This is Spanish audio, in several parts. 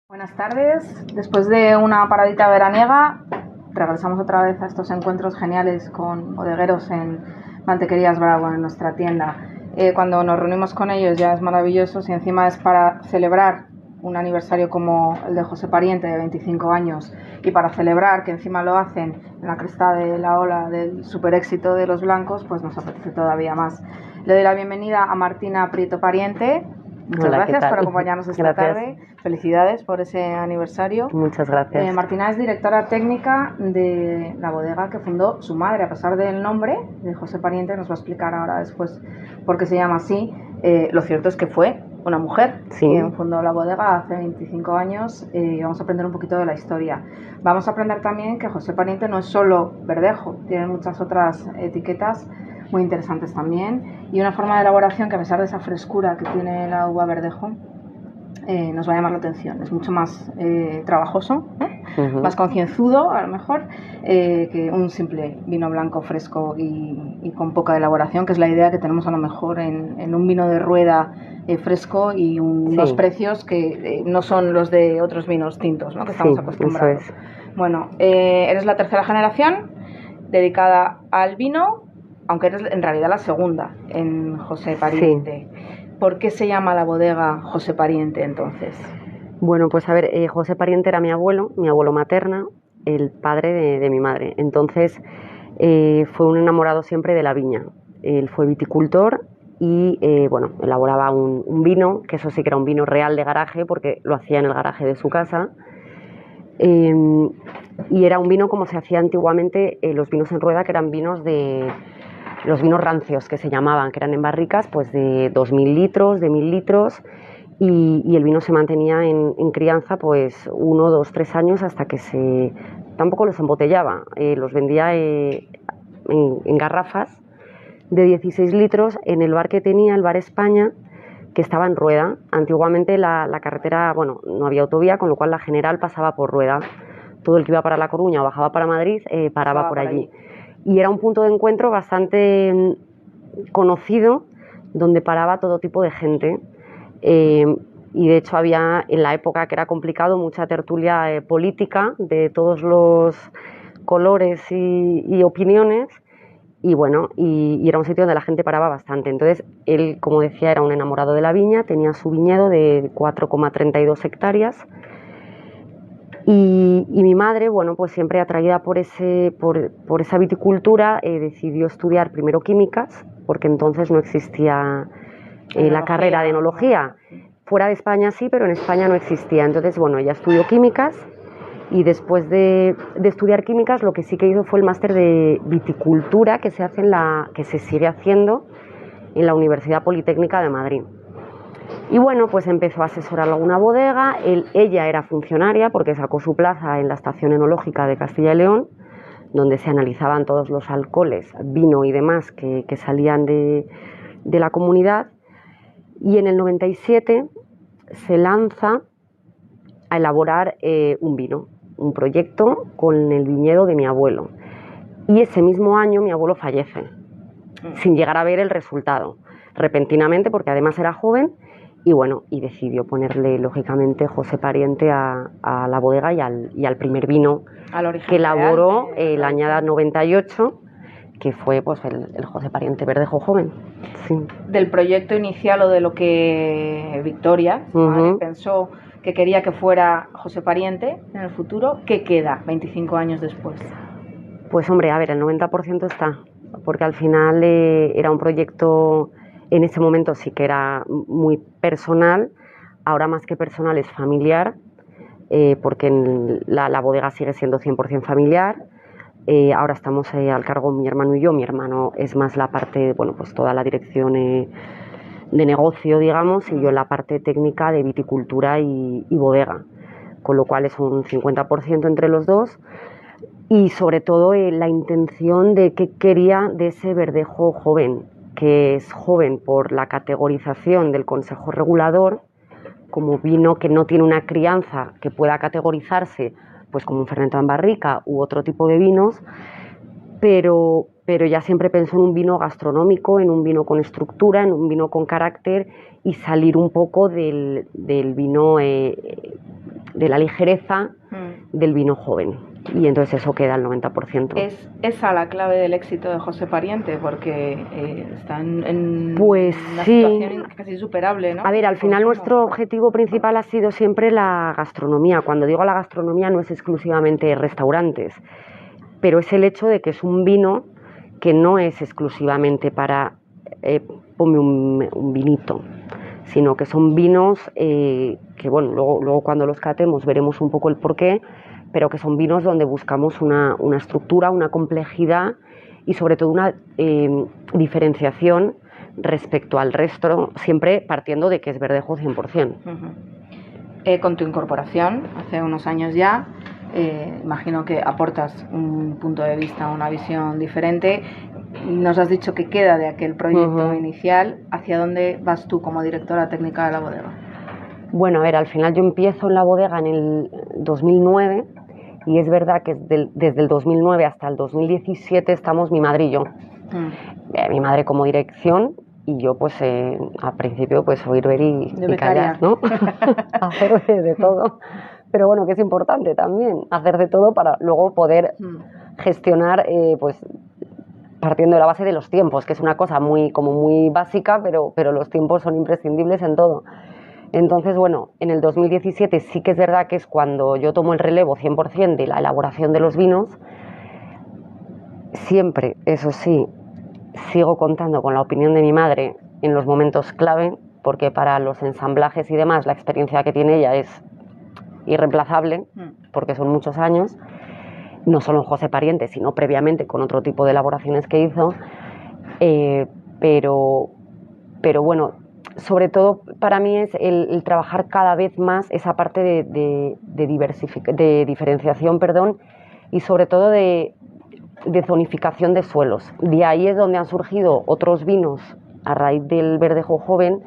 Buenas tardes. Después de una paradita veraniega, regresamos otra vez a estos encuentros geniales con bodegueros en Mantequerías Bravo, en nuestra tienda. Cuando nos reunimos con ellos ya es maravilloso, y encima es para celebrar un aniversario como el de José Pariente, de 25 años, y para celebrar que encima lo hacen en la cresta de la ola del super éxito de los blancos, pues nos apetece todavía más. Le doy la bienvenida a Martina Prieto Pariente. Muchas gracias por acompañarnos esta tarde. Felicidades por ese aniversario. Muchas gracias. Martina es directora técnica de la bodega que fundó su madre, a pesar del nombre de José Pariente. Nos va a explicar ahora después por qué se llama así. Lo cierto es que fue una mujer quien fundó la bodega hace 25 años y vamos a aprender un poquito de la historia. Vamos a aprender también que José Pariente no es solo verdejo, tiene muchas otras etiquetas muy interesantes también, y una forma de elaboración que, a pesar de esa frescura que tiene la uva verdejo, nos va a llamar la atención. Es mucho más trabajoso, más concienzudo a lo mejor, que un simple vino blanco fresco y con poca elaboración, que es la idea que tenemos a lo mejor en un vino de rueda fresco y unos precios que no son los de otros vinos tintos, ¿no?, que estamos acostumbrados. Eso es. Bueno, eres la tercera generación dedicada al vino, aunque eres en realidad la segunda en José Pariente. ¿Por qué se llama la bodega José Pariente entonces? Bueno, pues a ver, José Pariente era mi abuelo materno, el padre de mi madre. Entonces fue un enamorado siempre de la viña. Él fue viticultor y bueno, elaboraba un vino, que eso sí que era un vino real de garaje, porque lo hacía en el garaje de su casa. Y era un vino como se hacía antiguamente los vinos en rueda, que eran los vinos rancios, que se llamaban, que eran en barricas pues de 2.000 litros, de 1.000 litros, y el vino se mantenía en crianza pues 1, 2, 3 años hasta que tampoco los embotellaba, los vendía en garrafas de 16 litros en el bar que tenía, el Bar España, que estaba en Rueda. Antiguamente la carretera, bueno, no había autovía, con lo cual la general pasaba por Rueda. Todo el que iba para La Coruña o bajaba para Madrid paraba por allí. Y era un punto de encuentro bastante conocido, donde paraba todo tipo de gente. Y de hecho había, en la época que era complicado, mucha tertulia política de todos los colores y opiniones. Y bueno, y era un sitio donde la gente paraba bastante. Entonces él, como decía, era un enamorado de la viña, tenía su viñedo de 4,32 hectáreas. Y mi madre, bueno, pues siempre atraída por esa viticultura, decidió estudiar primero químicas, porque entonces no existía la carrera de enología. Fuera de España sí, pero en España no existía. Entonces, bueno, ella estudió químicas y después de estudiar químicas, lo que sí que hizo fue el máster de viticultura que se sigue haciendo en la Universidad Politécnica de Madrid. Y bueno, pues empezó a asesorar alguna bodega. Ella era funcionaria porque sacó su plaza en la estación enológica de Castilla y León, donde se analizaban todos los alcoholes, vino y demás que salían de la comunidad. Y en el 97 se lanza a elaborar un vino, un proyecto con el viñedo de mi abuelo. Y ese mismo año mi abuelo fallece, sin llegar a ver el resultado, repentinamente, porque además era joven. Y bueno, y decidió ponerle, lógicamente, José Pariente a la bodega y al primer vino que elaboró, el Añada 98, que fue pues el José Pariente Verdejo Joven. Sí. Del proyecto inicial, o de lo que Victoria pensó que quería que fuera José Pariente en el futuro, ¿qué queda 25 años después? Pues hombre, a ver, el 90% está, porque al final era un proyecto. En ese momento sí que era muy personal, ahora más que personal es familiar, porque la bodega sigue siendo 100% familiar. Ahora estamos al cargo mi hermano y yo. Mi hermano es más la parte, bueno, pues toda la dirección de negocio, digamos, y yo la parte técnica de viticultura y bodega, con lo cual es un 50% entre los dos. Y sobre todo la intención de qué quería de ese verdejo joven, que es joven por la categorización del Consejo Regulador como vino que no tiene una crianza que pueda categorizarse pues como un fermentado en barrica u otro tipo de vinos, pero ya siempre pensó en un vino gastronómico, en un vino con estructura, en un vino con carácter, y salir un poco del vino de la ligereza del vino joven. Y entonces eso queda al 90%. ¿Es esa la clave del éxito de José Pariente? Porque está en pues una sí, situación casi insuperable, ¿no? A ver, al final nuestro objetivo principal ha sido siempre la gastronomía. Cuando digo la gastronomía no es exclusivamente restaurantes, pero es el hecho de que es un vino que no es exclusivamente para ponme un vinito, sino que son vinos que, bueno, luego cuando los catemos veremos un poco el porqué, pero que son vinos donde buscamos una estructura, una complejidad y sobre todo una diferenciación respecto al resto, siempre partiendo de que es verdejo 100%. Con tu incorporación, hace unos años ya, imagino que aportas un punto de vista, una visión diferente. Nos has dicho que queda de aquel proyecto inicial. ¿Hacia dónde vas tú como directora técnica de la bodega? Bueno, a ver, al final yo empiezo en la bodega en el 2009 y es verdad que desde el 2009 hasta el 2017 estamos mi madre y yo. Mi madre como dirección y yo pues al principio pues oír, ver y callar, ¿no? Hacer de todo. Pero bueno, que es importante también hacer de todo para luego poder gestionar pues partiendo de la base de los tiempos, que es una cosa muy básica, pero los tiempos son imprescindibles en todo. Entonces, bueno, en el 2017 sí que es verdad que es cuando yo tomo el relevo 100% de la elaboración de los vinos. Siempre, eso sí, sigo contando con la opinión de mi madre en los momentos clave, porque para los ensamblajes y demás la experiencia que tiene ella es irreemplazable, porque son muchos años, no solo en José Pariente, sino previamente con otro tipo de elaboraciones que hizo, pero bueno, sobre todo para mí es el trabajar cada vez más esa parte de diferenciación, y sobre todo de zonificación de suelos. De ahí es donde han surgido otros vinos a raíz del verdejo joven,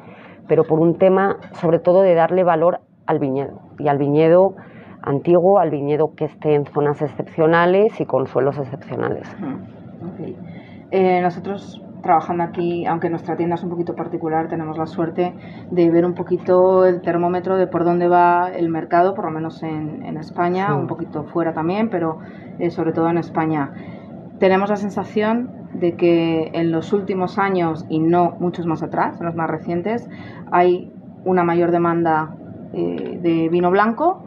pero por un tema sobre todo de darle valor al viñedo, y al viñedo antiguo, al viñedo que esté en zonas excepcionales y con suelos excepcionales. Okay. Nosotros trabajando aquí, aunque nuestra tienda es un poquito particular, tenemos la suerte de ver un poquito el termómetro de por dónde va el mercado, por lo menos en España, sí. Un poquito fuera también, pero sobre todo en España. Tenemos la sensación de que en los últimos años, y no muchos más atrás, en los más recientes, hay una mayor demanda de vino blanco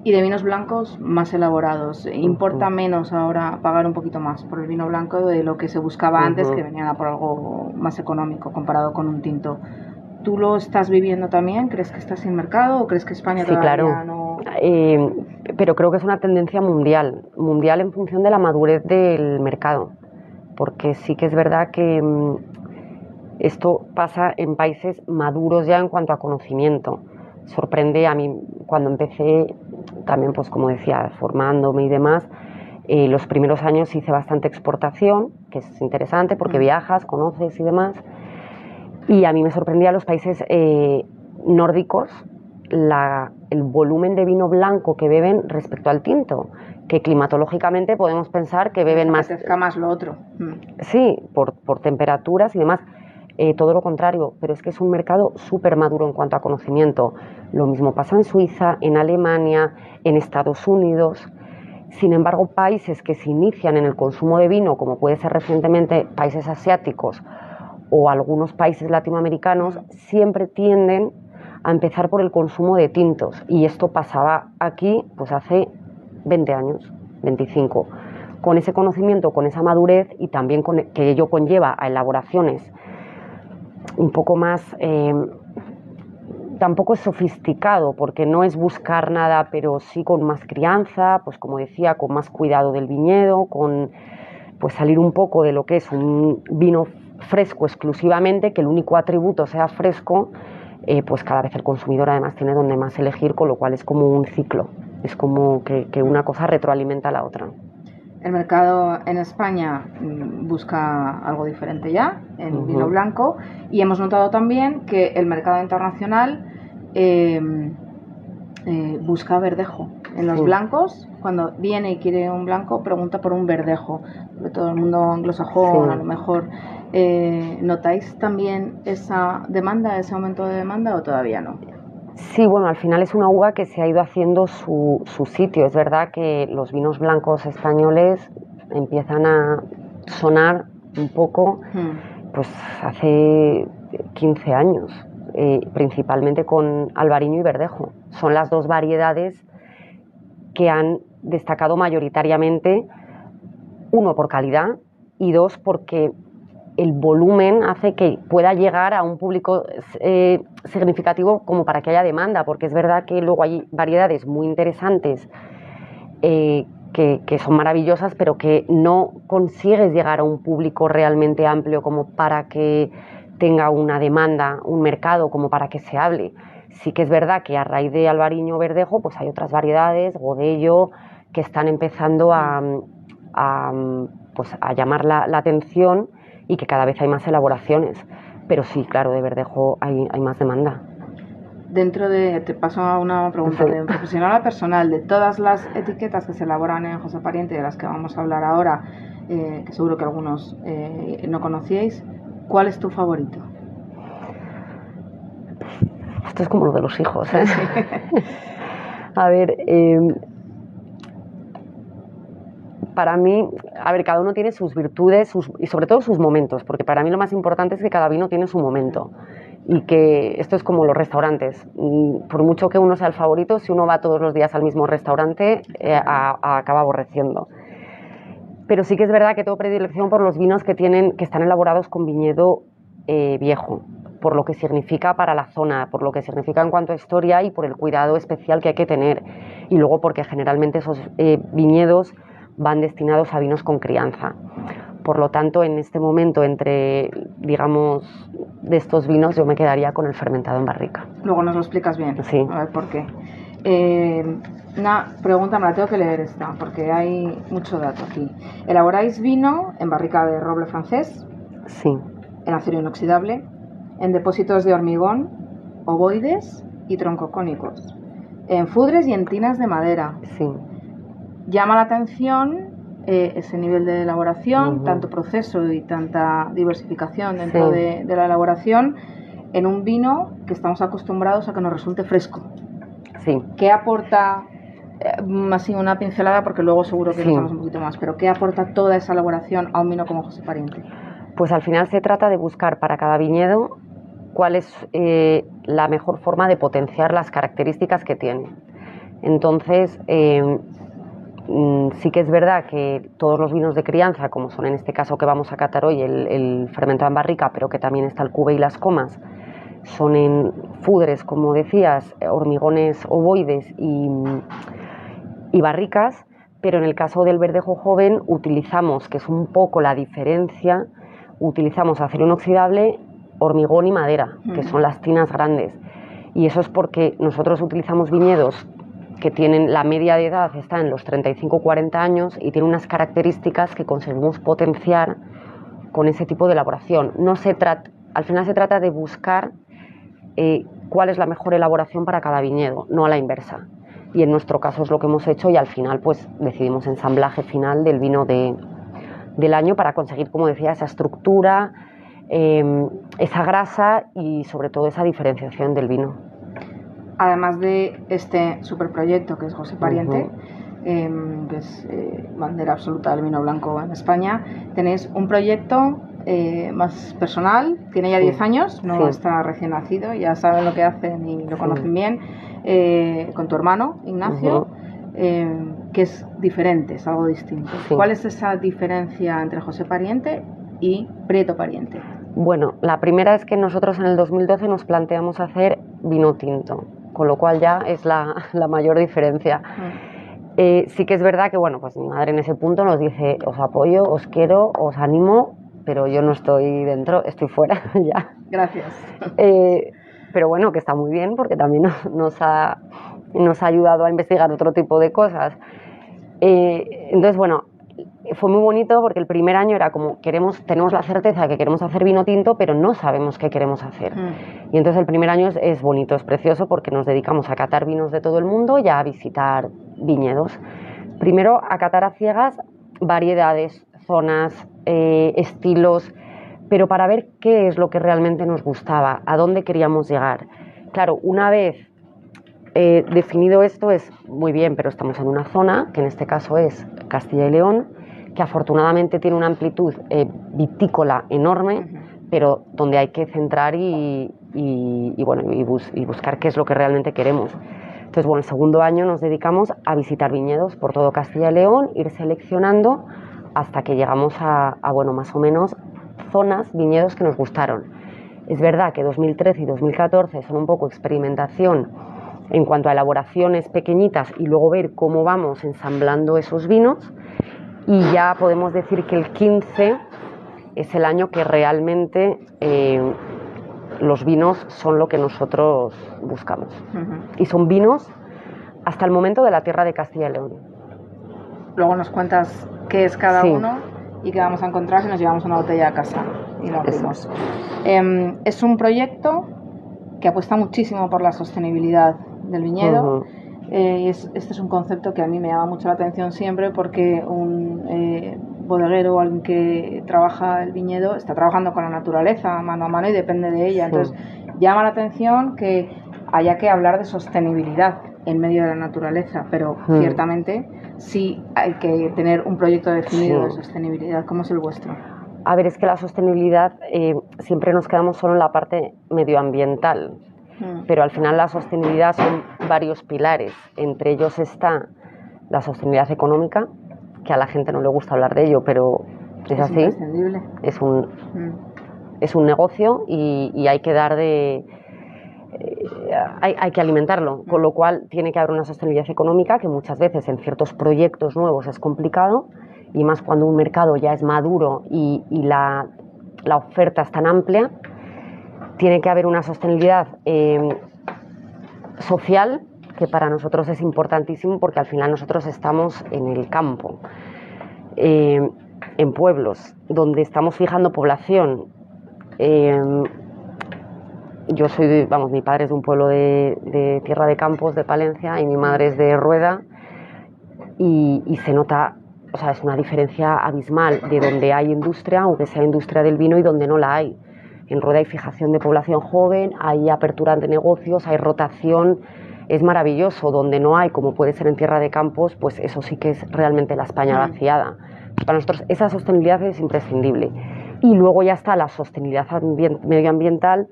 y de vinos blancos más elaborados. Importa menos ahora pagar un poquito más por el vino blanco de lo que se buscaba antes, que venían a por algo más económico comparado con un tinto. ¿Tú lo estás viviendo también? ¿Crees que estás sin mercado o crees que España todavía claro. no...? Pero creo que es una tendencia mundial en función de la madurez del mercado, porque sí que es verdad que esto pasa en países maduros ya en cuanto a conocimiento. Sorprende a mí cuando empecé también, pues como decía, formándome y demás, los primeros años hice bastante exportación, que es interesante porque viajas, conoces y demás, y a mí me sorprendía los países nórdicos el volumen de vino blanco que beben respecto al tinto, que climatológicamente podemos pensar que beben más... más lo otro. Sí, por temperaturas y demás. Todo lo contrario, pero es que es un mercado súper maduro en cuanto a conocimiento. Lo mismo pasa en Suiza, en Alemania, en Estados Unidos. Sin embargo, países que se inician en el consumo de vino, como puede ser recientemente países asiáticos o algunos países latinoamericanos, siempre tienden a empezar por el consumo de tintos. Y esto pasaba aquí pues hace 20 años, 25. Con ese conocimiento, con esa madurez y también que ello conlleva a elaboraciones un poco más, tampoco es sofisticado, porque no es buscar nada, pero sí con más crianza, pues como decía, con más cuidado del viñedo, con pues salir un poco de lo que es un vino fresco exclusivamente, que el único atributo sea fresco, pues cada vez el consumidor además tiene donde más elegir, con lo cual es como un ciclo, es como que una cosa retroalimenta a la otra. El mercado en España busca algo diferente ya, en vino blanco, y hemos notado también que el mercado internacional busca verdejo. En los blancos, cuando viene y quiere un blanco, pregunta por un verdejo. Sobre todo el mundo anglosajón, a lo mejor. ¿Notáis también esa demanda, ese aumento de demanda o todavía no? Sí, bueno, al final es una uva que se ha ido haciendo su sitio. Es verdad que los vinos blancos españoles empiezan a sonar un poco, pues hace 15 años, principalmente con Albariño y Verdejo. Son las dos variedades que han destacado mayoritariamente, uno por calidad y dos porque el volumen hace que pueda llegar a un público significativo como para que haya demanda, porque es verdad que luego hay variedades muy interesantes que son maravillosas, pero que no consigues llegar a un público realmente amplio como para que tenga una demanda, un mercado, como para que se hable. Sí que es verdad que a raíz de Albariño Verdejo pues hay otras variedades, Godello, que están empezando a llamar la atención y que cada vez hay más elaboraciones. Pero sí, claro, de Verdejo hay más demanda. Te paso a una pregunta de profesional a personal, de todas las etiquetas que se elaboran en José Pariente, de las que vamos a hablar ahora, que seguro que algunos no conocíais, ¿cuál es tu favorito? Esto es como lo de los hijos, ¿eh? A ver, para mí, cada uno tiene sus virtudes y sobre todo sus momentos, porque para mí lo más importante es que cada vino tiene su momento y que esto es como los restaurantes. Por mucho que uno sea el favorito, si uno va todos los días al mismo restaurante, acaba aborreciendo. Pero sí que es verdad que tengo predilección por los vinos que están elaborados con viñedo viejo, por lo que significa para la zona, por lo que significa en cuanto a historia y por el cuidado especial que hay que tener. Y luego porque generalmente esos viñedos van destinados a vinos con crianza. Por lo tanto, en este momento, entre, digamos, de estos vinos, yo me quedaría con el fermentado en barrica. Luego nos lo explicas bien. Sí. A ver por qué. Una pregunta, me la tengo que leer esta, porque hay mucho dato aquí. ¿Elaboráis vino en barrica de roble francés? Sí. En acero inoxidable, en depósitos de hormigón, ovoides y troncocónicos, en fudres y en tinas de madera. Sí. Llama la atención ese nivel de elaboración, tanto proceso y tanta diversificación dentro de la elaboración en un vino que estamos acostumbrados a que nos resulte fresco. Sí. ¿Qué aporta, así una pincelada, porque luego seguro que nos hablamos un poquito más, pero qué aporta toda esa elaboración a un vino como José Pariente? Pues al final se trata de buscar para cada viñedo cuál es la mejor forma de potenciar las características que tiene. Entonces, sí que es verdad que todos los vinos de crianza, como son en este caso que vamos a catar hoy, el fermentado en barrica, pero que también está el cube y las comas, son en fudres, como decías, hormigones ovoides y barricas, pero en el caso del verdejo joven utilizamos, que es un poco la diferencia, utilizamos acero inoxidable, hormigón y madera, que son las tinas grandes. Y eso es porque nosotros utilizamos viñedos que tienen la media de edad, está en los 35-40 años y tiene unas características que conseguimos potenciar con ese tipo de elaboración. Al final se trata de buscar cuál es la mejor elaboración para cada viñedo, no a la inversa. Y en nuestro caso es lo que hemos hecho y al final pues decidimos ensamblaje final del vino del año para conseguir, como decía, esa estructura, esa grasa y sobre todo esa diferenciación del vino. Además de este superproyecto que es José Pariente, que es bandera absoluta del vino blanco en España, tenéis un proyecto más personal, tiene ya 10 años, no está recién nacido, ya saben lo que hacen y lo conocen bien, con tu hermano Ignacio, que es diferente, es algo distinto. ¿Cuál es esa diferencia entre José Pariente y Prieto Pariente? Bueno, la primera es que nosotros en el 2012 nos planteamos hacer vino tinto, con lo cual ya es la mayor diferencia. Sí que es verdad que, bueno, pues mi madre en ese punto nos dice, os apoyo, os quiero, os animo, pero yo no estoy dentro, estoy fuera ya. Gracias. Pero bueno, que está muy bien porque también nos ha ayudado a investigar otro tipo de cosas. Entonces, bueno, fue muy bonito porque el primer año era como, tenemos la certeza de que queremos hacer vino tinto, pero no sabemos qué queremos hacer. Y entonces el primer año es bonito, es precioso porque nos dedicamos a catar vinos de todo el mundo y a visitar viñedos. Primero a catar a ciegas variedades, zonas, estilos, pero para ver qué es lo que realmente nos gustaba, a dónde queríamos llegar. Claro, una vez definido esto es muy bien, pero estamos en una zona, que en este caso es Castilla y León, que afortunadamente tiene una amplitud vitícola enorme, pero donde hay que centrar y buscar qué es lo que realmente queremos. Entonces, bueno, el segundo año nos dedicamos a visitar viñedos por todo Castilla y León, ir seleccionando hasta que llegamos a más o menos zonas, viñedos que nos gustaron. Es verdad que 2013 y 2014 son un poco experimentación en cuanto a elaboraciones pequeñitas y luego ver cómo vamos ensamblando esos vinos, y ya podemos decir que el 15 es el año que realmente los vinos son lo que nosotros buscamos. Y son vinos hasta el momento de la tierra de Castilla y León. Luego nos cuentas qué es cada uno y qué vamos a encontrar si nos llevamos una botella a casa y lo abrimos. Es un proyecto que apuesta muchísimo por la sostenibilidad del viñedo. Este es un concepto que a mí me llama mucho la atención siempre, porque un bodeguero o alguien que trabaja el viñedo está trabajando con la naturaleza mano a mano y depende de ella. Entonces llama la atención que haya que hablar de sostenibilidad en medio de la naturaleza, pero ciertamente sí hay que tener un proyecto definido de sostenibilidad. ¿Cómo es el vuestro? A ver, es que la sostenibilidad siempre nos quedamos solo en la parte medioambiental, pero al final la sostenibilidad son varios pilares. Entre ellos está la sostenibilidad económica, que a la gente no le gusta hablar de ello, pero es así. Imprescindible. Es un negocio y hay que dar hay que alimentarlo, con lo cual tiene que haber una sostenibilidad económica, que muchas veces en ciertos proyectos nuevos es complicado, y más cuando un mercado ya es maduro y la oferta es tan amplia. Tiene que haber una sostenibilidad social, que para nosotros es importantísimo, porque al final nosotros estamos en el campo, en pueblos donde estamos fijando población. Yo soy, mi padre es de un pueblo de Tierra de Campos, de Palencia, y mi madre es de Rueda, y se nota, o sea, es una diferencia abismal de donde hay industria, aunque sea industria del vino, y donde no la hay. En Rueda hay fijación de población joven, hay apertura de negocios, hay rotación, es maravilloso. Donde no hay, como puede ser en Tierra de Campos, pues eso sí que es realmente la España vaciada. Para nosotros esa sostenibilidad es imprescindible. Y luego ya está la sostenibilidad medioambiental,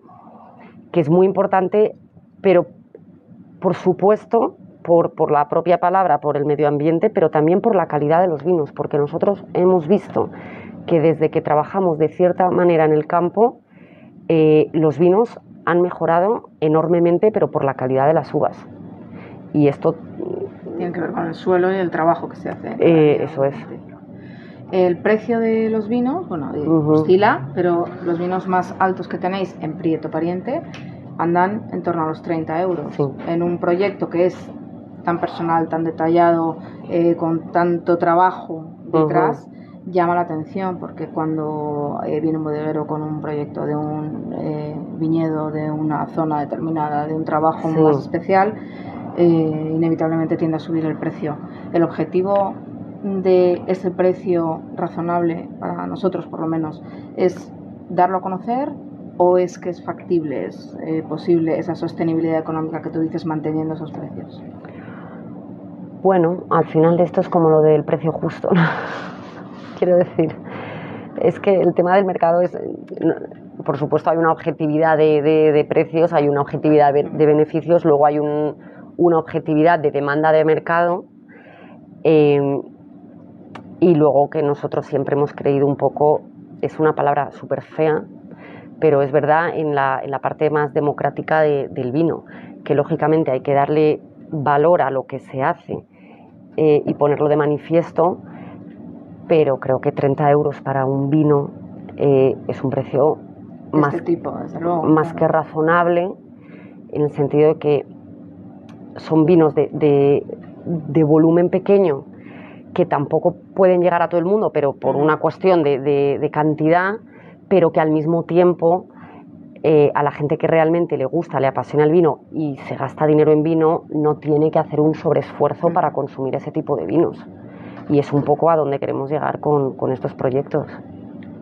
que es muy importante, pero por supuesto, por la propia palabra, por el medio ambiente, pero también por la calidad de los vinos, porque nosotros hemos visto que desde que trabajamos de cierta manera en el campo, los vinos han mejorado enormemente, pero por la calidad de las uvas. Y esto tiene que ver con el suelo y el trabajo que se hace. Eso es. El precio de los vinos, oscila, pero los vinos más altos que tenéis en Prieto Pariente andan en torno a los 30 euros. Sí. En un proyecto que es tan personal, tan detallado, con tanto trabajo detrás, llama la atención, porque cuando viene un bodeguero con un proyecto de un viñedo, de una zona determinada, de un trabajo más especial, inevitablemente tiende a subir el precio. El objetivo de ese precio razonable, para nosotros por lo menos, es darlo a conocer, o es que es factible, es posible esa sostenibilidad económica que tú dices manteniendo esos precios. Bueno, al final de esto es como lo del precio justo, ¿no? Quiero decir, es que el tema del mercado es, por supuesto hay una objetividad de precios, hay una objetividad de beneficios, luego hay una objetividad de demanda de mercado, y luego que nosotros siempre hemos creído un poco, es una palabra súper fea, pero es verdad, en la parte más democrática del vino, que lógicamente hay que darle valor a lo que se hace y ponerlo de manifiesto, pero creo que 30 euros para un vino es un precio más que razonable, en el sentido de que son vinos de volumen pequeño, que tampoco pueden llegar a todo el mundo, pero por una cuestión de cantidad, pero que al mismo tiempo a la gente que realmente le gusta, le apasiona el vino y se gasta dinero en vino, no tiene que hacer un sobreesfuerzo para consumir ese tipo de vinos. Y es un poco a donde queremos llegar con estos proyectos.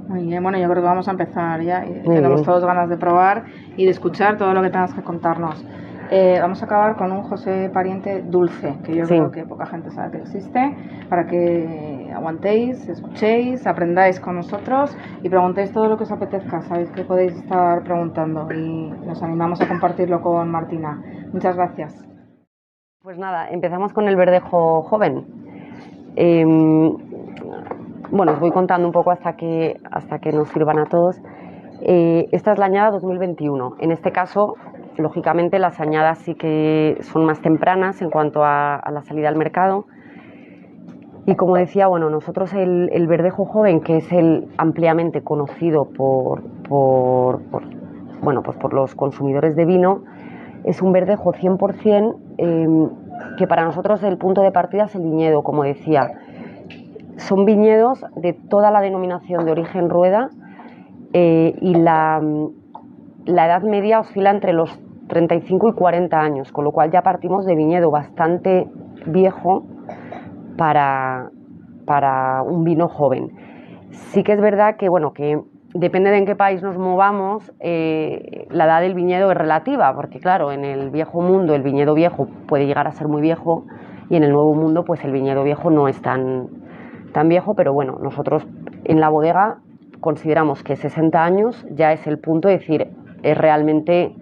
Muy bien, bueno, yo creo que vamos a empezar ya. Tenemos todos ganas de probar y de escuchar todo lo que tengas que contarnos. Vamos a acabar con un José Pariente dulce, que yo creo que poca gente sabe que existe, para que aguantéis, escuchéis, aprendáis con nosotros y preguntéis todo lo que os apetezca. Sabéis que podéis estar preguntando y nos animamos a compartirlo con Martina. Muchas gracias. Pues nada, empezamos con el verdejo joven. Bueno, os voy contando un poco hasta que nos sirvan a todos. Esta es la añada 2021. En este caso, lógicamente, las añadas sí que son más tempranas en cuanto a la salida al mercado. Y como decía, bueno, nosotros el verdejo joven, que es el ampliamente conocido por los consumidores de vino, es un verdejo 100%, que para nosotros el punto de partida es el viñedo, como decía. Son viñedos de toda la denominación de origen Rueda, y la edad media oscila entre los 35 y 40 años, con lo cual ya partimos de viñedo bastante viejo para un vino joven. Sí que es verdad que, bueno, que depende de en qué país nos movamos, la edad del viñedo es relativa, porque claro, en el viejo mundo el viñedo viejo puede llegar a ser muy viejo y en el nuevo mundo pues el viñedo viejo no es tan viejo, pero bueno, nosotros en la bodega consideramos que 60 años ya es el punto de decir, es realmente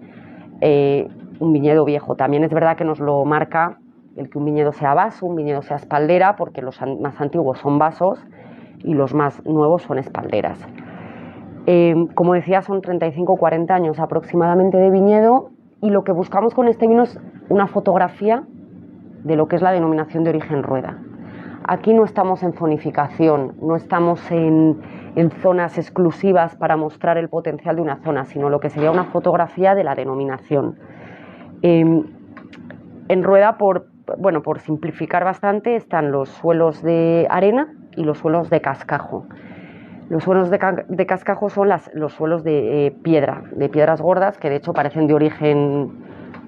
un viñedo viejo. También es verdad que nos lo marca el que un viñedo sea vaso, un viñedo sea espaldera, porque los más antiguos son vasos y los más nuevos son espalderas. Como decía, son 35 o 40 años aproximadamente de viñedo, y lo que buscamos con este vino es una fotografía de lo que es la denominación de origen Rueda. Aquí no estamos en zonificación, no estamos en zonas exclusivas para mostrar el potencial de una zona, sino lo que sería una fotografía de la denominación. En Rueda, por simplificar bastante, están los suelos de arena y los suelos de cascajo. Los suelos de cascajo son los suelos de piedra, de piedras gordas, que de hecho parecen de origen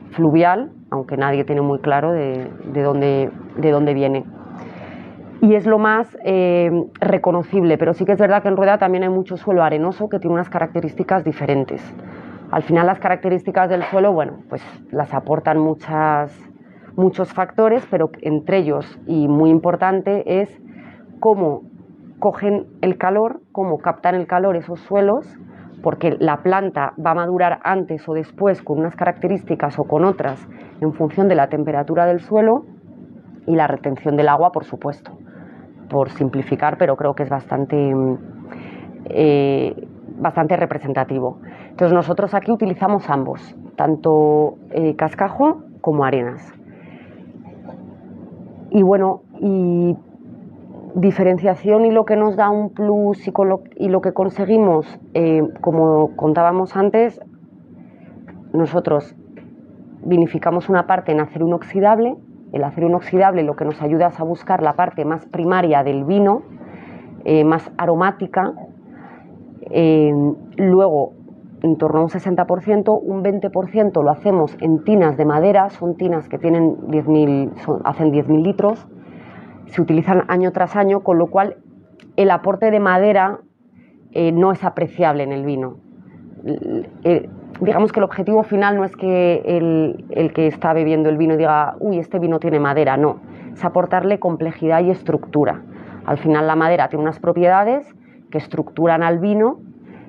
fluvial, aunque nadie tiene muy claro de dónde viene. Y es lo más reconocible, pero sí que es verdad que en Rueda también hay mucho suelo arenoso que tiene unas características diferentes. Al final las características del suelo, bueno, pues las aportan muchos factores, pero entre ellos, y muy importante, es cómo cogen el calor, cómo captan el calor esos suelos, porque la planta va a madurar antes o después con unas características o con otras en función de la temperatura del suelo, y la retención del agua, por supuesto, por simplificar, pero creo que es bastante representativo. Entonces nosotros aquí utilizamos ambos, tanto cascajo como arenas. Y bueno, y diferenciación, y lo que nos da un plus y lo que conseguimos, como contábamos antes, nosotros vinificamos una parte en acero inoxidable. El acero inoxidable lo que nos ayuda es a buscar la parte más primaria del vino, más aromática. Luego, en torno a un 60%, un 20% lo hacemos en tinas de madera, son tinas que tienen hacen 10.000 litros, se utilizan año tras año, con lo cual el aporte de madera no es apreciable en el vino. Digamos que el objetivo final no es que el que está bebiendo el vino diga, uy, este vino tiene madera, no, es aportarle complejidad y estructura. Al final la madera tiene unas propiedades que estructuran al vino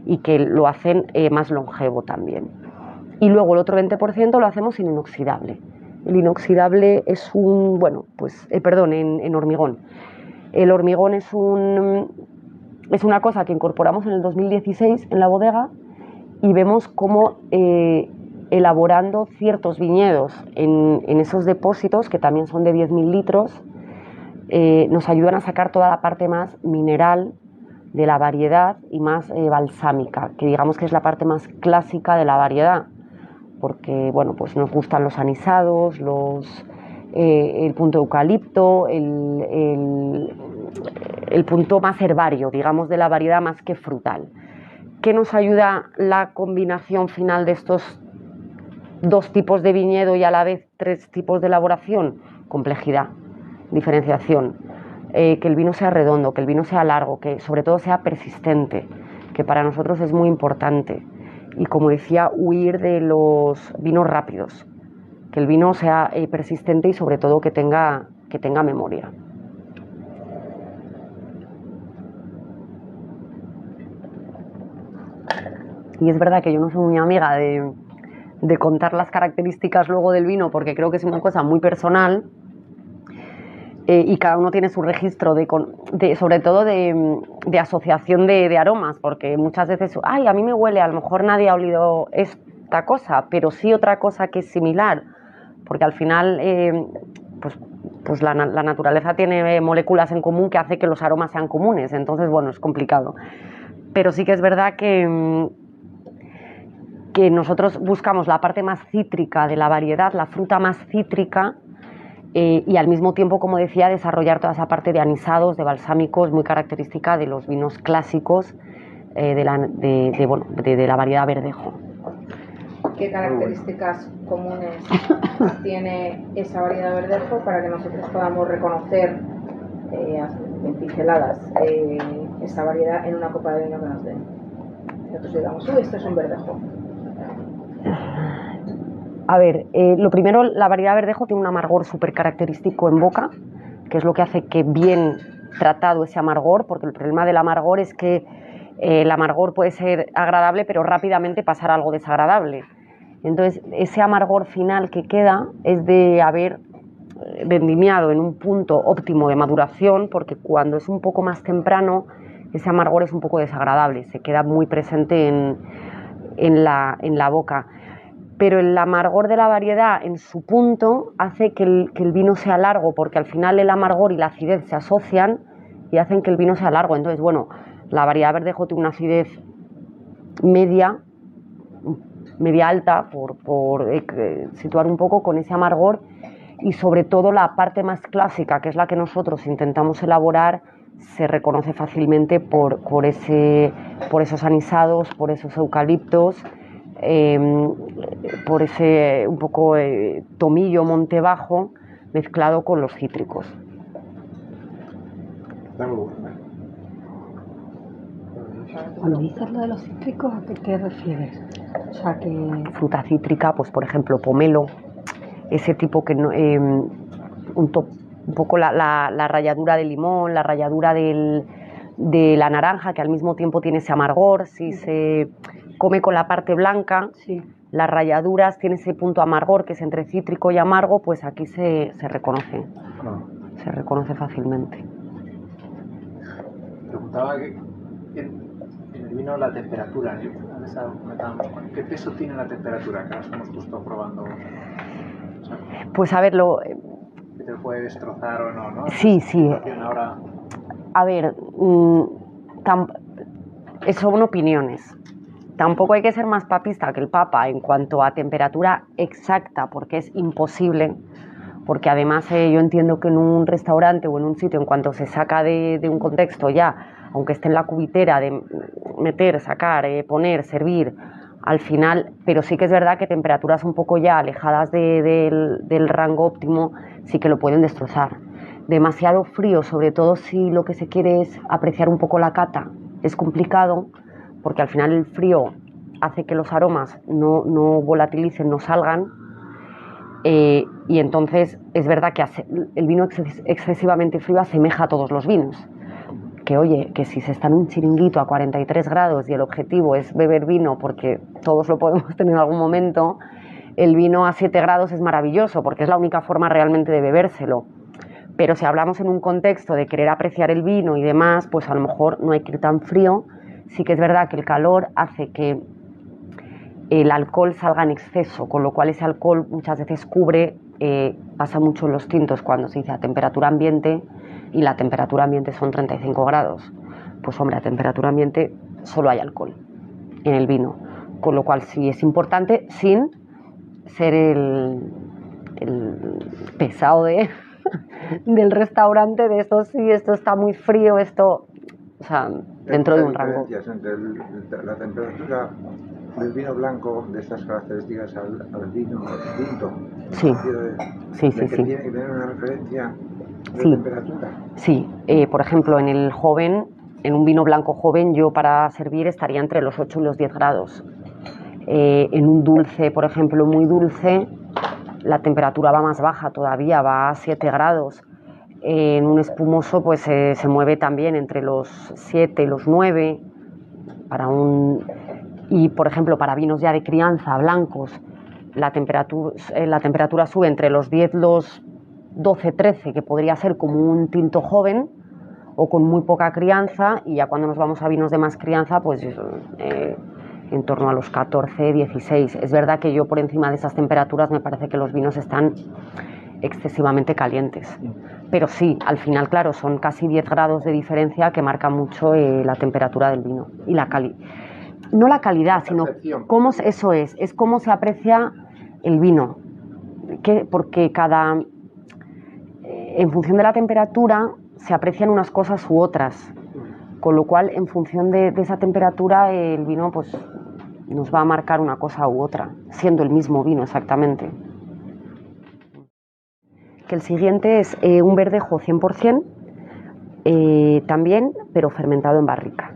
y que lo hacen más longevo también. Y luego el otro 20% lo hacemos en inoxidable. El inoxidable es en hormigón. El hormigón es una cosa que incorporamos en el 2016 en la bodega, y vemos cómo elaborando ciertos viñedos en esos depósitos, que también son de 10.000 litros, nos ayudan a sacar toda la parte más mineral de la variedad y más balsámica, que digamos que es la parte más clásica de la variedad, porque bueno, pues nos gustan los anisados, el punto eucalipto, el punto más herbario, digamos, de la variedad más que frutal. ¿Qué nos ayuda la combinación final de estos dos tipos de viñedo y a la vez tres tipos de elaboración? Complejidad, diferenciación, que el vino sea redondo, que el vino sea largo, que sobre todo sea persistente, que para nosotros es muy importante. Y como decía, huir de los vinos rápidos, que el vino sea persistente y sobre todo que tenga memoria. Y es verdad que yo no soy muy amiga de contar las características luego del vino, porque creo que es una cosa muy personal, y cada uno tiene su registro sobre todo de asociación de aromas, porque muchas veces, ay, a mí me huele, a lo mejor nadie ha olido esta cosa, pero sí otra cosa que es similar, porque al final pues la naturaleza tiene moléculas en común que hace que los aromas sean comunes, entonces bueno, es complicado. Pero sí que es verdad que nosotros buscamos la parte más cítrica de la variedad, la fruta más cítrica, y al mismo tiempo, como decía, desarrollar toda esa parte de anisados, de balsámicos, muy característica de los vinos clásicos de la variedad Verdejo. ¿Qué características comunes tiene esa variedad Verdejo para que nosotros podamos reconocer en pinceladas esa variedad en una copa de vino que nos den? Nosotros digamos, esto es un Verdejo. A ver, lo primero, la variedad Verdejo tiene un amargor súper característico en boca, que es lo que hace que bien tratado ese amargor, porque el problema del amargor es que el amargor puede ser agradable, pero rápidamente pasar a algo desagradable. Entonces, ese amargor final que queda es de haber vendimiado en un punto óptimo de maduración, porque cuando es un poco más temprano, ese amargor es un poco desagradable, se queda muy presente en la boca. Pero el amargor de la variedad en su punto hace que el vino sea largo, porque al final el amargor y la acidez se asocian y hacen que el vino sea largo. Entonces, bueno, la variedad Verdejo tiene una acidez media alta, por situar un poco con ese amargor, y sobre todo la parte más clásica, que es la que nosotros intentamos elaborar, se reconoce fácilmente por esos anisados, por esos eucaliptos, por ese un poco tomillo monte bajo mezclado con los cítricos. Cuando dices lo de los cítricos, ¿a qué te refieres? O sea, que... Fruta cítrica, pues por ejemplo pomelo, ese tipo que un poco la ralladura de limón, la ralladura de la naranja, que al mismo tiempo tiene ese amargor. Si se come con la parte blanca, sí, las ralladuras tienen ese punto amargor que es entre cítrico y amargo, pues aquí se reconoce, se reconoce fácilmente. Preguntaba que en el vino la temperatura, ¿qué peso tiene la temperatura que nos hemos justo probando? O sea, pues a ver, que te puede destrozar o no, ¿no? Sí, sí. Ahora... A ver, son opiniones. Tampoco hay que ser más papista que el Papa en cuanto a temperatura exacta, porque es imposible. Porque además yo entiendo que en un restaurante o en un sitio, en cuanto se saca de un contexto ya, aunque esté en la cubitera de meter, sacar, poner, servir, al final, pero sí que es verdad que temperaturas un poco ya alejadas del rango óptimo sí que lo pueden destrozar. Demasiado frío, sobre todo si lo que se quiere es apreciar un poco la cata, es complicado, porque al final el frío hace que los aromas no volatilicen, no salgan, y entonces es verdad que el vino excesivamente frío asemeja a todos los vinos. Que oye, que si se está en un chiringuito a 43 grados y el objetivo es beber vino, porque todos lo podemos tener en algún momento, el vino a 7 grados es maravilloso, porque es la única forma realmente de bebérselo. Pero si hablamos en un contexto de querer apreciar el vino y demás, pues a lo mejor no hay que ir tan frío. Sí que es verdad que el calor hace que el alcohol salga en exceso, con lo cual ese alcohol muchas veces cubre, pasa mucho en los tintos cuando se dice a temperatura ambiente, y la temperatura ambiente son 35 grados. Pues hombre, a temperatura ambiente solo hay alcohol en el vino, con lo cual sí es importante, sin ser el pesado del restaurante, de esto sí, esto está muy frío, esto, o sea, dentro de un rango. ¿Hay diferencias entre la temperatura del vino blanco de estas características al vino tinto? Sí, sí. Tiene que tener una referencia de temperatura. Sí, por ejemplo, en el joven, en un vino blanco joven, yo para servir estaría entre los 8 y los 10 grados. En un dulce, por ejemplo, muy dulce, la temperatura va más baja todavía, va a 7 grados. En un espumoso pues se mueve también entre los 7 y los 9. Y por ejemplo, para vinos ya de crianza, blancos, la temperatura sube entre los 10, los 12, 13, que podría ser como un tinto joven o con muy poca crianza, y ya cuando nos vamos a vinos de más crianza, pues en torno a los 14, 16. Es verdad que yo por encima de esas temperaturas me parece que los vinos están excesivamente calientes. Pero sí, al final, claro, son casi 10 grados de diferencia que marca mucho la temperatura del vino. Y no la calidad, sino cómo es cómo se aprecia el vino. Porque en función de la temperatura se aprecian unas cosas u otras. Con lo cual, en función de esa temperatura, el vino pues nos va a marcar una cosa u otra, siendo el mismo vino exactamente. Que el siguiente es un verdejo 100%, también, pero fermentado en barrica.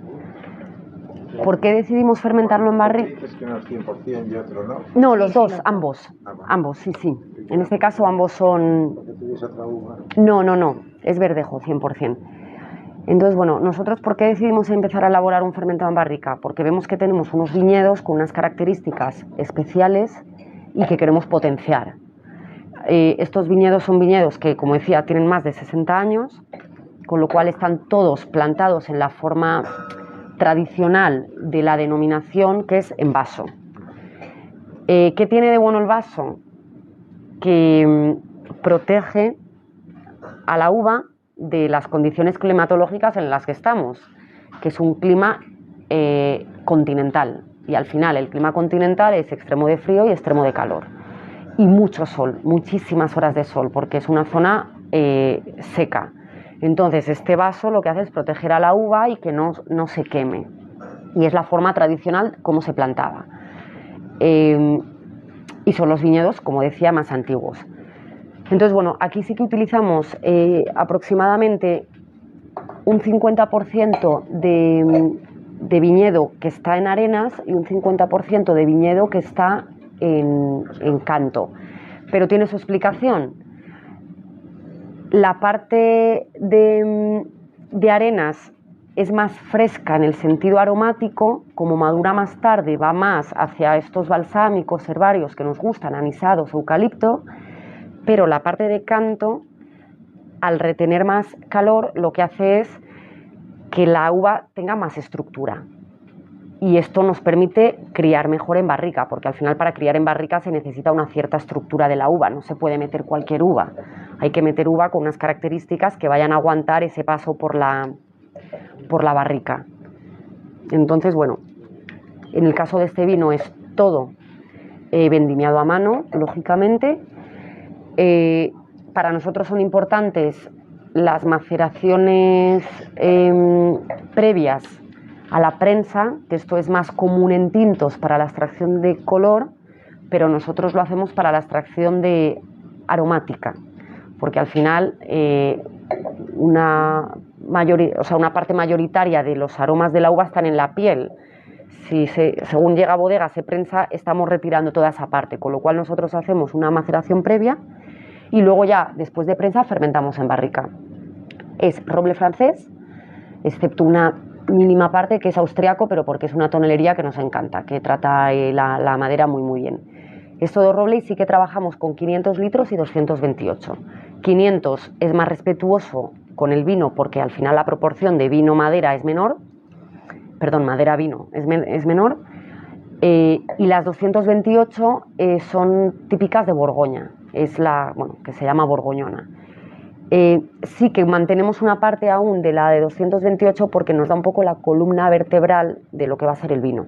¿Por qué decidimos fermentarlo en barrica? Es que no es 100% y otro no. No, los dos, ambos. Ambos, sí. En este caso ambos son... Porque tuviese otra uva. No, es verdejo 100%. Entonces, bueno, nosotros, ¿por qué decidimos empezar a elaborar un fermentado en barrica? Porque vemos que tenemos unos viñedos con unas características especiales y que queremos potenciar. Estos viñedos son viñedos que, como decía, tienen más de 60 años, con lo cual están todos plantados en la forma tradicional de la denominación, que es en vaso. ¿Qué tiene de bueno el vaso? Que protege a la uva de las condiciones climatológicas en las que estamos, que es un clima continental, y al final el clima continental es extremo de frío y extremo de calor, y mucho sol, muchísimas horas de sol, porque es una zona seca. Entonces este vaso lo que hace es proteger a la uva y que no se queme, y es la forma tradicional como se plantaba, y son los viñedos, como decía, más antiguos. Entonces, bueno, aquí sí que utilizamos aproximadamente un 50% de viñedo que está en arenas y un 50% de viñedo que está en canto. Pero tiene su explicación. La parte de arenas es más fresca en el sentido aromático, como madura más tarde, va más hacia estos balsámicos, herbarios que nos gustan, anisados, eucalipto. Pero la parte de canto, al retener más calor, lo que hace es que la uva tenga más estructura. Y esto nos permite criar mejor en barrica, porque al final para criar en barrica se necesita una cierta estructura de la uva, no se puede meter cualquier uva. Hay que meter uva con unas características que vayan a aguantar ese paso por la barrica. Entonces, bueno, en el caso de este vino es todo vendimiado a mano, lógicamente. Para nosotros son importantes las maceraciones previas a la prensa, que esto es más común en tintos para la extracción de color, pero nosotros lo hacemos para la extracción de aromática, porque al final una parte mayoritaria de los aromas de la uva están en la piel. Si según llega a bodega se prensa, estamos retirando toda esa parte, con lo cual nosotros hacemos una maceración previa y luego ya, después de prensa, fermentamos en barrica. Es roble francés, excepto una mínima parte que es austriaco, pero porque es una tonelería que nos encanta, que trata la madera muy muy bien. Es todo roble y sí que trabajamos con 500 litros y 228. 500 es más respetuoso con el vino porque al final la proporción de vino-madera es menor, madera-vino es menor, y las 228 son típicas de Borgoña, que se llama borgoñona. Sí que mantenemos una parte aún de la de 228 porque nos da un poco la columna vertebral de lo que va a ser el vino.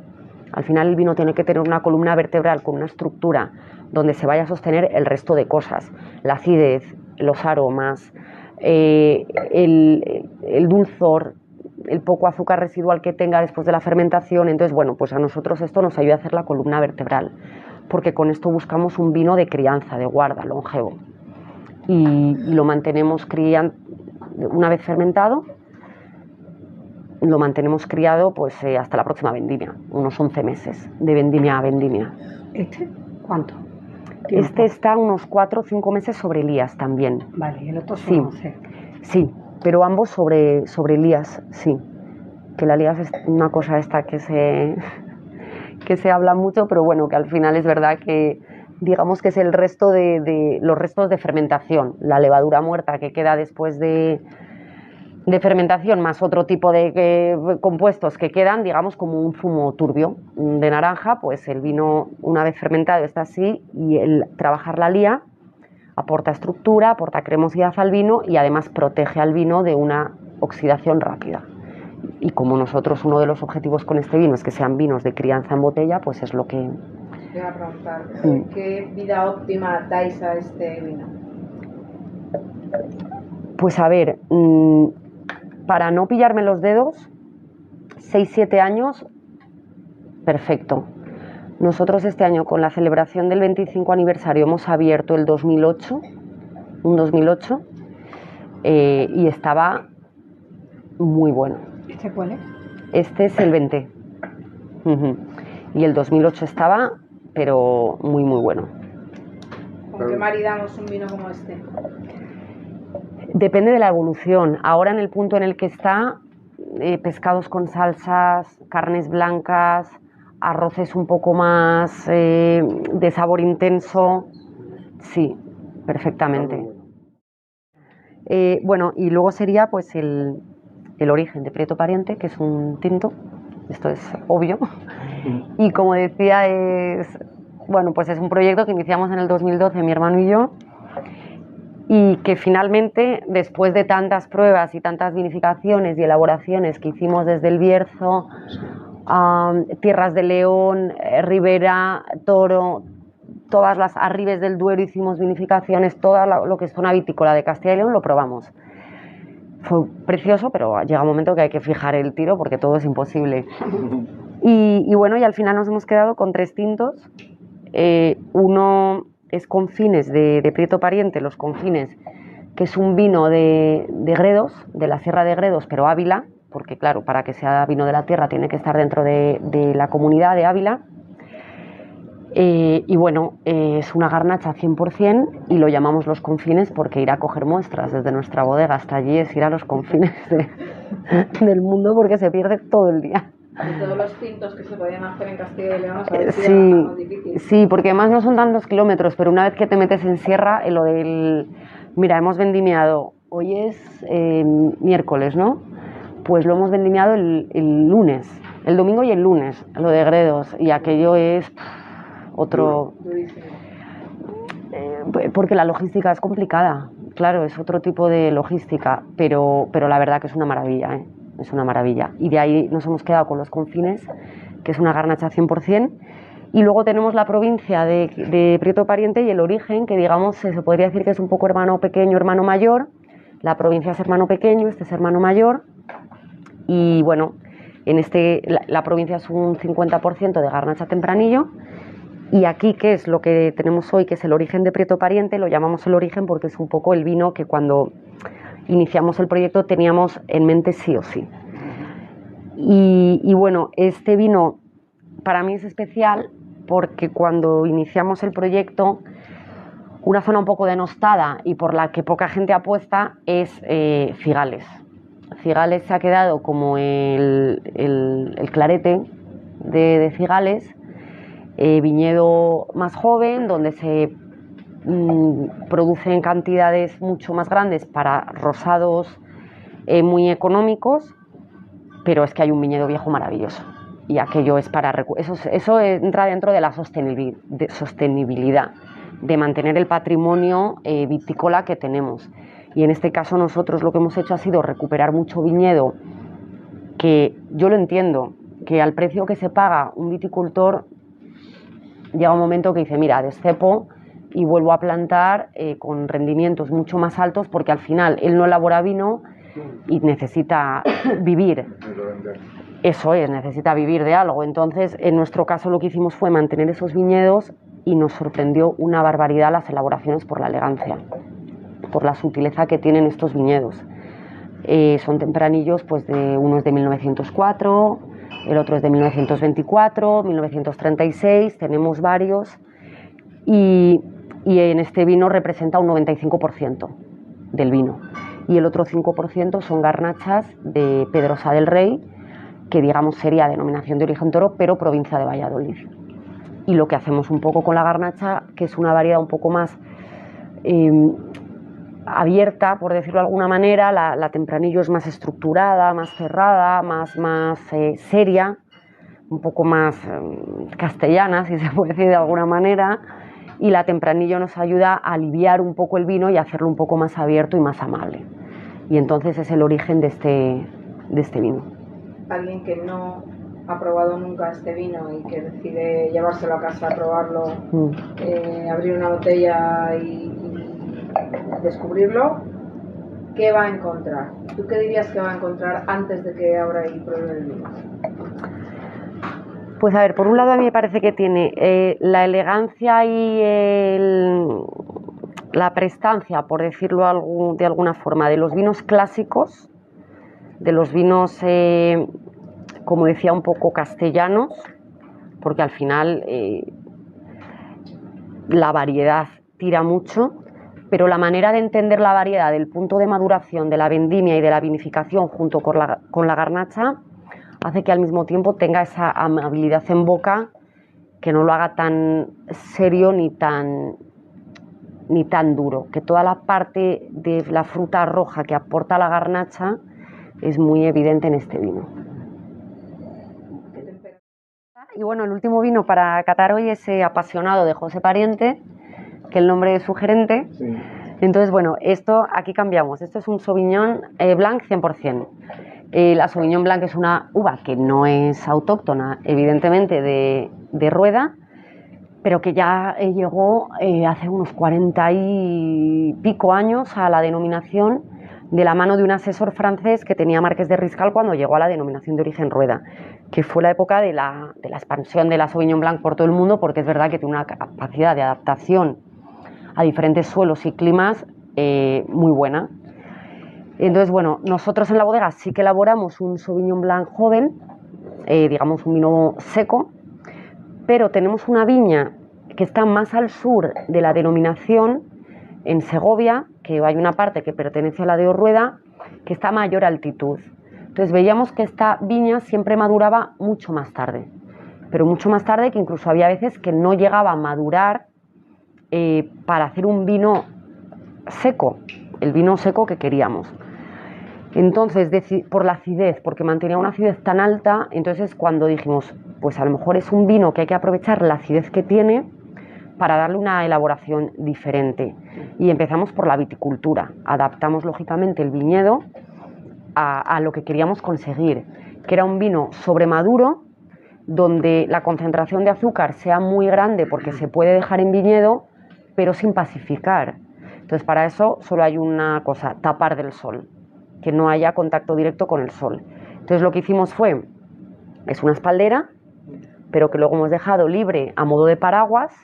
Al final el vino tiene que tener una columna vertebral con una estructura donde se vaya a sostener el resto de cosas, la acidez, los aromas, el dulzor, el poco azúcar residual que tenga después de la fermentación. Entonces, bueno, pues a nosotros esto nos ayuda a hacer la columna vertebral, porque con esto buscamos un vino de crianza, de guarda, longevo. Y lo mantenemos una vez fermentado, lo mantenemos criado pues hasta la próxima vendimia, unos 11 meses de vendimia a vendimia. ¿Cuánto? tiempo? Este está unos 4 o 5 meses sobre Elías también. Vale, y el otro Sí. 11. Sí, pero ambos sobre Elías, sí. Que la Elías es una cosa esta que se habla mucho, pero bueno, que al final es verdad que digamos que es el resto de los restos de fermentación, la levadura muerta que queda después de fermentación más otro tipo de compuestos que quedan, digamos, como un zumo turbio de naranja. Pues el vino, una vez fermentado, está así, y el trabajar la lía aporta estructura, aporta cremosidad al vino y además protege al vino de una oxidación rápida. Y como nosotros, uno de los objetivos con este vino es que sean vinos de crianza en botella, pues es lo que... Te iba a preguntar, ¿qué vida óptima dais a este vino? Pues a ver, para no pillarme los dedos, 6-7 años, perfecto. Nosotros este año, con la celebración del 25 aniversario, hemos abierto el 2008, un 2008, y estaba muy bueno. ¿Este cuál es? Este es el 20. Y el 2008 estaba, pero muy, muy bueno. ¿Con qué maridamos un vino como este? Depende de la evolución. Ahora, en el punto en el que está, pescados con salsas, carnes blancas, arroces un poco más de sabor intenso, sí, perfectamente. Bueno, y luego sería pues el origen de Prieto Pariente, que es un tinto, esto es obvio, y como decía, pues es un proyecto que iniciamos en el 2012 mi hermano y yo, y que finalmente, después de tantas pruebas y tantas vinificaciones y elaboraciones que hicimos desde el Bierzo, Tierras de León, Ribera, Toro, todas las arribes del Duero hicimos vinificaciones, todo lo que es zona vitícola de Castilla y León lo probamos. Fue precioso, pero llega un momento que hay que fijar el tiro porque todo es imposible. Y bueno, y al final nos hemos quedado con 3 tintos. Uno es Confines de Prieto Pariente, Los Confines, que es un vino de Gredos, de la Sierra de Gredos, pero Ávila, porque claro, para que sea vino de la tierra tiene que estar dentro de la comunidad de Ávila. Y bueno, es una garnacha 100% y lo llamamos Los Confines porque ir a coger muestras desde nuestra bodega hasta allí es ir a los confines del mundo, porque se pierde todo el día. De todos los tintos que se podían hacer en Castilla y León, sí, porque además no son tantos kilómetros, pero una vez que te metes en sierra, mira, hemos vendimiado, hoy es miércoles, ¿no? Pues lo hemos vendimiado el lunes, el domingo y el lunes, lo de Gredos, y aquello es otro... porque la logística es complicada, claro, es otro tipo de logística, pero la verdad que es una maravilla, ¿eh? Es una maravilla. Y de ahí nos hemos quedado con Los Confines, que es una garnacha 100%. Y luego tenemos la provincia de Prieto Pariente y el origen, que digamos se podría decir que es un poco hermano pequeño, hermano mayor. La provincia es hermano pequeño, este es hermano mayor. Y bueno, la provincia es un 50% de garnacha tempranillo. Y aquí, ¿qué es lo que tenemos hoy? Que es el origen de Prieto Pariente. Lo llamamos el origen porque es un poco el vino que cuando iniciamos el proyecto teníamos en mente sí o sí. Y bueno, este vino para mí es especial porque cuando iniciamos el proyecto, una zona un poco denostada y por la que poca gente apuesta es Cigales. Cigales se ha quedado como el clarete de Cigales, viñedo más joven, donde se producen cantidades mucho más grandes para rosados muy económicos, pero es que hay un viñedo viejo maravilloso y aquello es para... Eso entra dentro de la sostenibilidad, de mantener el patrimonio vitícola que tenemos. Y en este caso nosotros lo que hemos hecho ha sido recuperar mucho viñedo, que yo lo entiendo, que al precio que se paga un viticultor llega un momento que dice, mira, descepo y vuelvo a plantar con rendimientos mucho más altos, porque al final él no elabora vino y necesita vivir. Eso es, necesita vivir de algo. Entonces, en nuestro caso lo que hicimos fue mantener esos viñedos y nos sorprendió una barbaridad las elaboraciones por la elegancia, por la sutileza que tienen estos viñedos. Son tempranillos, pues uno es de 1904, el otro es de 1924, 1936, tenemos varios. Y y en este vino representa un 95% del vino. Y el otro 5% son garnachas de Pedrosa del Rey, que digamos sería denominación de origen toro, pero provincia de Valladolid. Y lo que hacemos un poco con la garnacha, que es una variedad un poco más abierta, por decirlo de alguna manera, la Tempranillo es más estructurada, más cerrada, más seria, un poco más castellana, si se puede decir de alguna manera, y la Tempranillo nos ayuda a aliviar un poco el vino y a hacerlo un poco más abierto y más amable. Y entonces es el origen de este vino. Alguien que no ha probado nunca este vino y que decide llevárselo a casa a probarlo, abrir una botella y descubrirlo, ¿qué va a encontrar? ¿Tú qué dirías que va a encontrar antes de que abra y pruebe el vino? Pues a ver, por un lado a mí me parece que tiene la elegancia y la prestancia, por decirlo de alguna forma, de los vinos clásicos, de los vinos, como decía, un poco castellanos, porque al final la variedad tira mucho, pero la manera de entender la variedad del punto de maduración de la vendimia y de la vinificación junto con la garnacha hace que al mismo tiempo tenga esa amabilidad en boca, que no lo haga tan serio ni tan duro, que toda la parte de la fruta roja que aporta la garnacha es muy evidente en este vino. Y bueno, el último vino para catar hoy es Apasionado de José Pariente, que el nombre es sugerente. Sí. Entonces, bueno, aquí cambiamos. Esto es un Sauvignon Blanc 100%. La Sauvignon Blanc es una uva que no es autóctona, evidentemente, de Rueda, pero que ya llegó hace unos 40 y pico años a la denominación de la mano de un asesor francés que tenía Marqués de Riscal cuando llegó a la denominación de origen Rueda, que fue la época de la expansión de la Sauvignon Blanc por todo el mundo, porque es verdad que tiene una capacidad de adaptación a diferentes suelos y climas muy buena. Entonces, bueno, nosotros en la bodega sí que elaboramos un Sauvignon Blanc joven, digamos un vino seco, pero tenemos una viña que está más al sur de la denominación, en Segovia, que hay una parte que pertenece a la de Orrueda, que está a mayor altitud. Entonces veíamos que esta viña siempre maduraba mucho más tarde, pero mucho más tarde, que incluso había veces que no llegaba a madurar para hacer un vino seco, el vino seco que queríamos. Entonces, por la acidez, porque mantenía una acidez tan alta, entonces cuando dijimos, pues a lo mejor es un vino que hay que aprovechar la acidez que tiene para darle una elaboración diferente. Y empezamos por la viticultura. Adaptamos lógicamente el viñedo a lo que queríamos conseguir, que era un vino sobremaduro, donde la concentración de azúcar sea muy grande porque se puede dejar en viñedo, pero sin pasificar. Entonces, para eso solo hay una cosa, tapar del sol, que no haya contacto directo con el sol. Entonces, lo que hicimos es una espaldera, pero que luego hemos dejado libre a modo de paraguas,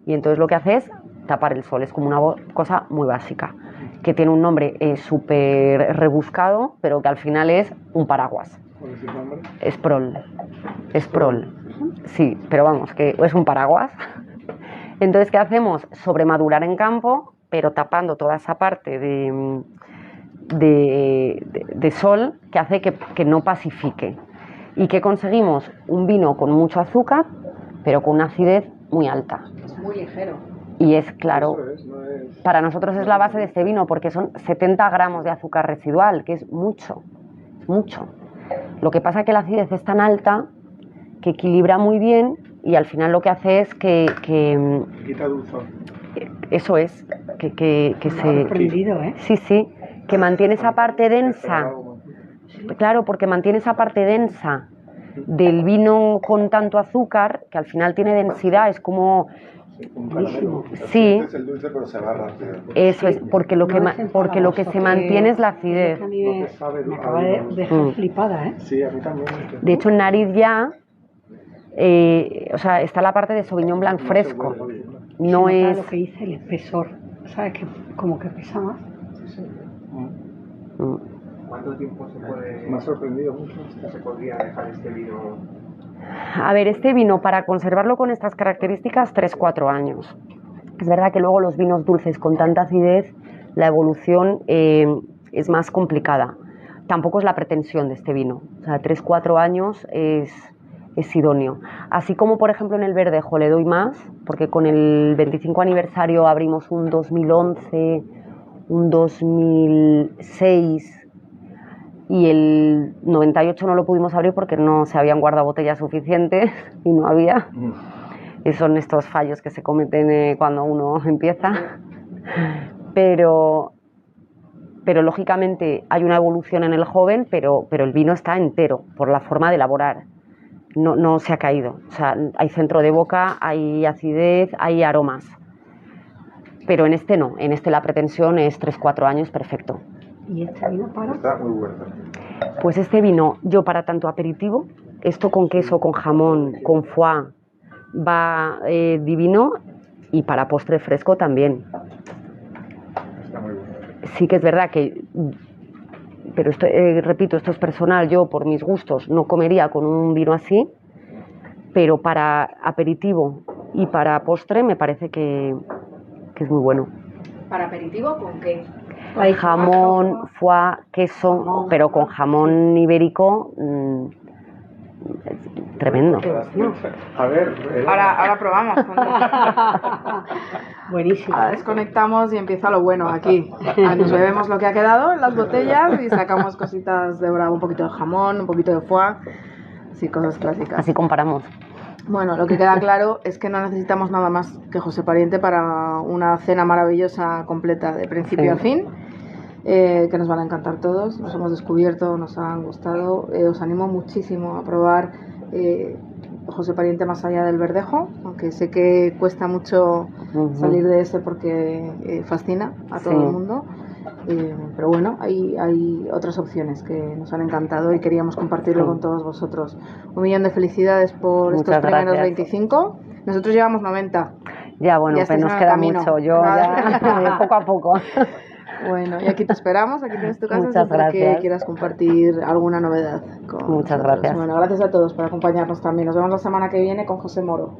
y entonces lo que hace es tapar el sol. Es como una cosa muy básica, que tiene un nombre súper rebuscado, pero que al final es un paraguas. ¿Cuál es el nombre? Esprol. Sí, pero vamos, que es un paraguas. Entonces, ¿qué hacemos? Sobremadurar en campo, pero tapando toda esa parte de sol que hace que no pasifique. ¿Y qué conseguimos? Un vino con mucho azúcar, pero con una acidez muy alta. Es muy ligero. Y es claro, para nosotros es la base de este vino, porque son 70 gramos de azúcar residual, que es mucho. Lo que pasa es que la acidez es tan alta que equilibra muy bien, y al final lo que hace es que quita dulzor. Eso es, que se... sorprendido, ¿eh? Sí, que mantiene esa parte densa. Claro, porque mantiene esa parte densa del vino con tanto azúcar, que al final tiene densidad, es como... Sí, es el dulce, pero se va rápido. Eso es, porque lo que se mantiene es la acidez. A mí me acaba de dejar flipada, ¿eh? Sí, a mí también. De hecho, en nariz ya, está la parte de Sauvignon Blanc fresco. No es lo que dice el espesor, ¿sabes? Que como que pesa más. Sí. ¿Cuánto tiempo se puede...? Me ha sorprendido mucho. ¿Se podría dejar este vino? A ver, este vino, para conservarlo con estas características, 3-4 años. Es verdad que luego los vinos dulces con tanta acidez, la evolución es más complicada. Tampoco es la pretensión de este vino. O sea, 3-4 años es idóneo. Así como, por ejemplo, en el Verdejo le doy más, porque con el 25 aniversario abrimos un 2011, un 2006 y el 98 no lo pudimos abrir porque no se habían guardado botellas suficientes y no había. Y son estos fallos que se cometen cuando uno empieza. Pero lógicamente hay una evolución en el joven, pero el vino está entero por la forma de elaborar. No se ha caído. O sea, hay centro de boca, hay acidez, hay aromas. Pero en este no. En este la pretensión es 3-4 años perfecto. ¿Y este vino para? Está muy bueno. Pues este vino, yo para tanto aperitivo, esto con queso, con jamón, con foie, va divino, y para postre fresco también. Está muy bueno. Sí que es verdad que, pero esto, repito, esto es personal, yo por mis gustos no comería con un vino así, pero para aperitivo y para postre me parece que es muy bueno. ¿Para aperitivo con qué? Jamón, foie, queso, pero con jamón ibérico, tremendo. A ver, Ahora probamos. Buenísimo. Ahora desconectamos y empieza lo bueno aquí. Nos bebemos lo que ha quedado en las botellas y sacamos cositas de bravo, un poquito de jamón, un poquito de foie, así cosas clásicas. Así comparamos. Bueno, lo que queda claro es que no necesitamos nada más que José Pariente para una cena maravillosa, completa, de principio a fin, que nos van a encantar todos. Nos hemos descubierto, nos han gustado. Os animo muchísimo a probar José Pariente más allá del Verdejo, aunque sé que cuesta mucho salir de ese porque fascina a todo el mundo. Pero bueno, hay otras opciones que nos han encantado y queríamos compartirlo con todos vosotros. 1.000.000 de felicidades por Muchas estos primeros gracias. 25. Nosotros llevamos 90. Ya, bueno, Ya pues estáis nos en el queda camino. mucho. Yo ya, poco a poco. Bueno, y aquí te esperamos, aquí tienes tu casa, Muchas siempre que gracias. quieras compartir alguna novedad con Muchas nosotros. gracias. Bueno, gracias a todos por acompañarnos también. Nos vemos la semana que viene con José Moro.